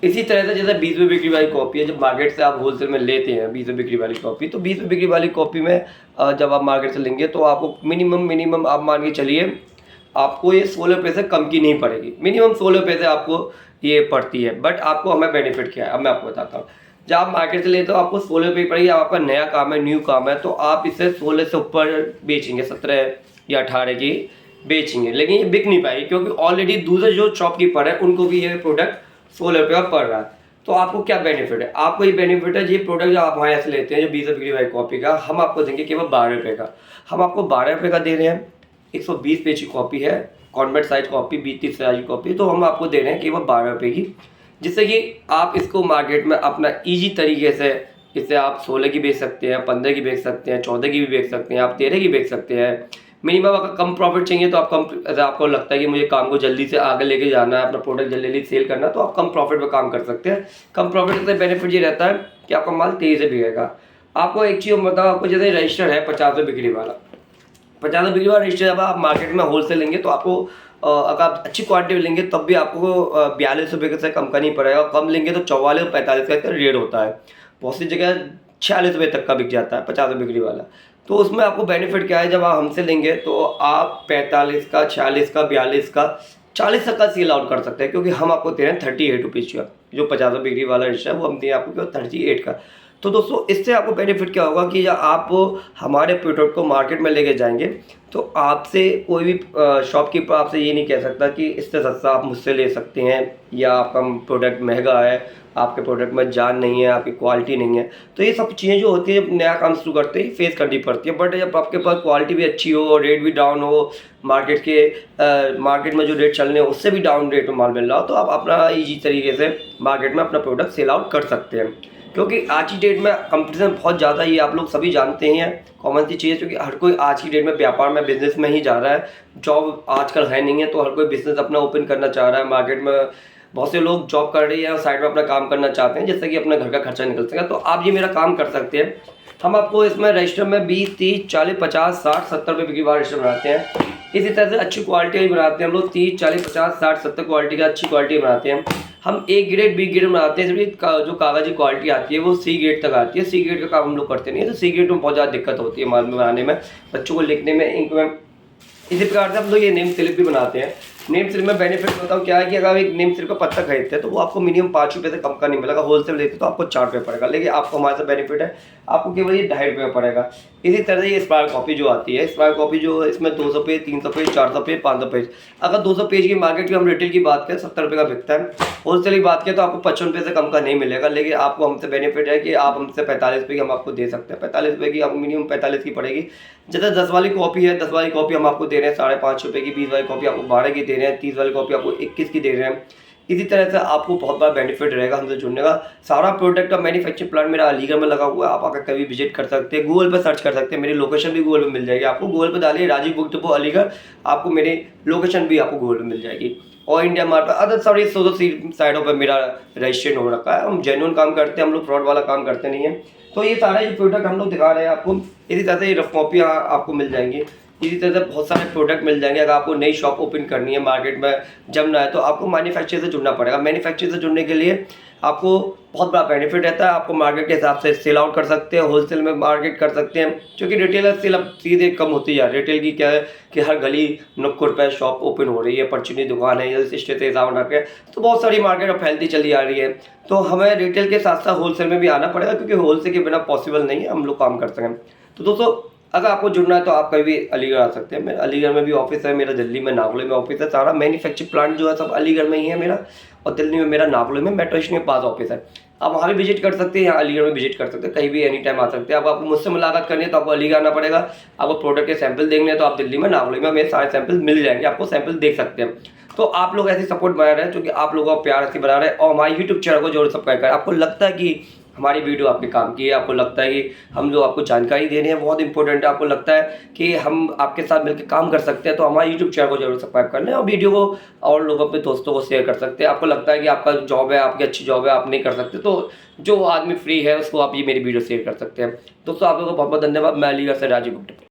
इसी तरह से जैसे 20 रुपये बिक्री वाली कॉपी है, जब मार्केट से आप होलसेल में लेते हैं 20 रुपये बिक्री वाली कॉपी, तो 20 रुपये बिक्री वाली कॉपी में जब आप मार्केट से लेंगे तो आपको मिनिमम आप मान के चलिए आपको ये 16 रुपये से कम की नहीं पड़ेगी। मिनिमम 16 रुपये से आपको ये पड़ती है। बट आपको हमें बेनिफिट क्या है, अब मैं आपको बताता हूँ। जब आप मार्केट से लेते हो आपको 16 रुपये पड़ेगी, आपका नया काम है, न्यू काम है, तो आप इसे 16 से ऊपर बेचेंगे, 17 या 18 की बेचेंगे, लेकिन ये बिक नहीं पाएगी क्योंकि ऑलरेडी दूसरे जो शॉपकीपर है उनको भी ये प्रोडक्ट 16 रुपये का पड़ रहा है। तो आपको क्या बेनिफिट है, आपको ये बेनिफिट है, ये प्रोडक्ट जो आप हमारे यहाँ से लेते हैं जो 20 रुपये की कॉपी का, हम आपको देंगे केवल 12 रुपये का। हम आपको 12 रुपये का दे रहे हैं। 120 पेज की कॉपी है, कॉन्वेट साइज कॉपी, 20-30 साइज की कॉपी, तो हम आपको दे रहे हैं केवल 12 रुपये की, जिससे कि आप इसको मार्केट में अपना ईजी तरीके से इसे आप 16 की बेच सकते हैं, 15 की बेच सकते हैं, 14 की भी बेच सकते हैं, आप 13 की बेच सकते हैं। मिनिमम अगर कम प्रॉफिट चाहिए तो आप कम, अगर आपको लगता है कि मुझे काम को जल्दी से आगे लेके जाना है, अपना प्रोडक्ट जल्दी सेल करना है, तो आप कम प्रॉफिट में काम कर सकते हैं। कम प्रॉफिट से बेनिफिट ये रहता है कि आपका माल तेज़ी से बिकेगा। आपको एक चीज़ बताओ, आपको जैसे रजिस्टर है 50 रुपये बिक्री वाला, 50 रुपये बिक्री वाला रजिस्टर जब आप मार्केट में होलसेल लेंगे तो आपको अगर आप अच्छी क्वालिटी में लेंगे तब भी आपको 42 रुपये से कम का नहीं पड़ेगा। कम लेंगे तो 44 और 45 का रेट होता है। बहुत सी जगह 46 रुपये तक का बिक जाता है 50 रुपये बिक्री वाला। तो उसमें आपको बेनिफिट क्या है, जब आप हमसे लेंगे तो आप 45 का, 46 का, 42 का, 40 तक का सेल आउट कर सकते हैं, क्योंकि हम आपको दे रहे हैं 38 रुपीज़ का। जो 50 रुपये बिक्री वाला रजिस्टर है वो हम दें आपको केवल 38 का। तो दोस्तों इससे आपको बेनिफिट क्या होगा कि जब आप हमारे प्रोडक्ट को मार्केट में लेके जाएंगे तो आपसे कोई भी शॉपकीपर आपसे ये नहीं कह सकता कि इससे सस्ता आप मुझसे ले सकते हैं, या आपका प्रोडक्ट महंगा है, आपके प्रोडक्ट में जान नहीं है, आपकी क्वालिटी नहीं है। तो ये सब चीज़ें जो होती है नया काम शुरू करते ही फेस करनी पड़ती है। बट जब आपके पास क्वालिटी भी अच्छी हो और रेट भी डाउन हो, मार्केट में जो रेट चल रहे हैं उससे भी डाउन रेट में माल मिल रहा हो, तो आप अपना ईजी तरीके से मार्केट में अपना प्रोडक्ट सेल आउट कर सकते हैं। क्योंकि आज की डेट में कंपटीशन बहुत ज़्यादा ही, आप लोग सभी जानते हैं, कॉमन सी चीज़ है, क्योंकि हर कोई आज की डेट में व्यापार में, बिजनेस में ही जा रहा है। जॉब आजकल है नहीं है, तो हर कोई बिजनेस अपना ओपन करना चाह रहा है। मार्केट में बहुत से लोग जॉब कर रहे हैं और साइड में अपना काम करना चाहते हैं, जिससे कि अपना घर का खर्चा निकल सके। तो आप ये मेरा काम कर सकते हैं। हम आपको इसमें रजिस्टर में 20, 30, 40, 50, 60, 70 रुपये बिक्री वाला रजिस्टर बनाते हैं। इसी तरह से अच्छी क्वालिटी बनाते हैं हम लोग, 30, 40, 50, 60, 70 क्वालिटी का अच्छी क्वालिटी बनाते हैं। हम ए ग्रेड, बी ग्रेड बनाते हैं। जो कागज़ की क्वालिटी आती है वो सी ग्रेड तक आती है। सी ग्रेड का काम हम लोग करते नहीं है, तो सी ग्रेड में बहुत ज़्यादा दिक्कत होती है माल में बनाने में, बच्चों को लिखने में, इंक में। इसी प्रकार से हम लोग ये नेम स्लिप भी बनाते हैं। नेम स्लिप में बेनिफिट बताऊँ क्या है कि अगर एक नेम स्लिप का पत्ता खरीदते हैं तो वो आपको मिनिमम 5 रुपये से कम का नहीं मिलेगा। होलसेल लेते तो आपको 4 रुपये पड़ेगा, लेकिन आपको हमारे से बेनिफिट है, आपको केवल ये 2.5 रुपये पड़ेगा। इसी तरह से ये स्पायर कॉपी जो आती है, स्पायर कॉपी जो इसमें 200 पेज, 300 पेज, 400 पेज, 500 पेज। अगर 200 पेज की मार्केट की हम रिटेल की बात करें 70 रुपये का बिकता है। होलसेल की बात करें तो आपको 55 रुपये से कम का नहीं मिलेगा, लेकिन आपको हमसे बेनिफिट है कि आप हमसे 45 रुपये की हम आपको दे सकते हैं। 45 रुपये की आपको मिनिमम 45 की पड़ेगी। जैसे 10 वाली कॉपी है, 10 वाली कॉपी हम आपको दे रहे हैं 5.5 रुपये की, 20 वाली कॉपी आपको 12 की दे रहे हैं, 30 वाली कॉपी आपको 21 की दे रहे हैं। इसी तरह से आपको बहुत बड़ा बेनिफिट रहेगा हमसे जुड़ने का। सारा प्रोडक्ट का मैन्युफैक्चरिंग प्लांट मेरा अलीगढ़ में लगा हुआ है। आप आकर कभी विजिट कर सकते हैं, गूगल पर सर्च कर सकते हैं, मेरी लोकेशन भी गूगल पे मिल जाएगी आपको। गूगल पे डालिए राजीव बुक डिपो अलीगढ़, आपको मेरी लोकेशन भी आपको गूगल पे मिल जाएगी। और इंडिया मार्ट पर अदर सारी साइडों पर मेरा रजिस्ट्रेशन हो रखा है। हम जेन्युइन काम करते हैं, हम लोग फ्रॉड वाला काम करते नहीं हैं। तो ये सारे जो प्रोडक्ट हम लोग दिखा रहे हैं आपको, इसी तरह से ये रफ कॉपियाँ आपको मिल जाएंगी। इसी तरह से बहुत सारे प्रोडक्ट मिल जाएंगे। अगर आपको नई शॉप ओपन करनी है, मार्केट में जमना है, तो आपको मैन्युफैक्चर से जुड़ना पड़ेगा। मैन्युफैक्चर से जुड़ने के लिए आपको बहुत बड़ा बेनिफिट रहता है। आपको मार्केट के हिसाब से सेल आउट कर सकते हैं, होलसेल में मार्केट कर सकते हैं, क्योंकि रिटेलर सेल अब सीधे कम होती जा रही है। रिटेल की क्या है कि हर गली नुक्कड़ पर शॉप ओपन हो रही है, परचूनी दुकान है, जैसे स्टेट के हिसाब रख के, तो बहुत सारी मार्केट अब फैलती चली आ रही है। तो हमें रिटेल के साथ साथ होलसेल में भी आना पड़ेगा, क्योंकि होलसेल के बिना पॉसिबल नहीं है हम लोग काम कर सकें। तो दोस्तों अगर आपको जुड़ना है तो आप कभी भी अलीगढ़ आ सकते हैं। मेरा अलीगढ़ में भी ऑफिस है, मेरा दिल्ली में नागलोई में ऑफिस है। सारा मैन्युफैक्चरिंग प्लांट जो है सब अलीगढ़ में ही है मेरा, और दिल्ली में मेरा नागलोई में मेट्रो स्टेशन के पास ऑफिस है। आप वहाँ भी विजिट कर सकते हैं, यहाँ अलीगढ़ में विजिट कर सकते हैं, कहीं भी एनी टाइम आ सकते हैं। अब आपको मुझसे मुलाकात करनी है तो आपको अलीगढ़ आना पड़ेगा। आपको प्रोडक्ट के सैंपल देखने हैं तो आप दिल्ली में नागलोई में मेरे सारे सैंपल मिल जाएंगे, आपको सैंपल देख सकते हैं। तो आप लोग ऐसे सपोर्ट बना रहे हैं, क्योंकि आप लोगों का प्यार ऐसे बना रहे हैं, और हमारे यूट्यूब चैनल को जरूर सब्सक्राइब करें। आपको लगता है कि हमारी वीडियो आपके काम की है, आपको लगता है कि हम जो आपको जानकारी दे रहे हैं बहुत इंपॉर्टेंट है, आपको लगता है कि हम आपके साथ मिलकर काम कर सकते हैं, तो हमारे यूट्यूब चैनल को जरूर सब्सक्राइब कर लें और वीडियो को और लोगों अपने दोस्तों को शेयर कर सकते हैं। आपको लगता है कि आपका जॉब है, आपकी अच्छी जॉब है, आप नहीं कर सकते, तो जो आदमी फ्री है उसको आप ये मेरी वीडियो शेयर कर सकते हैं। दोस्तों आप लोगों को बहुत बहुत धन्यवाद। मैं अलीगढ़ से राजीव गुप्ता।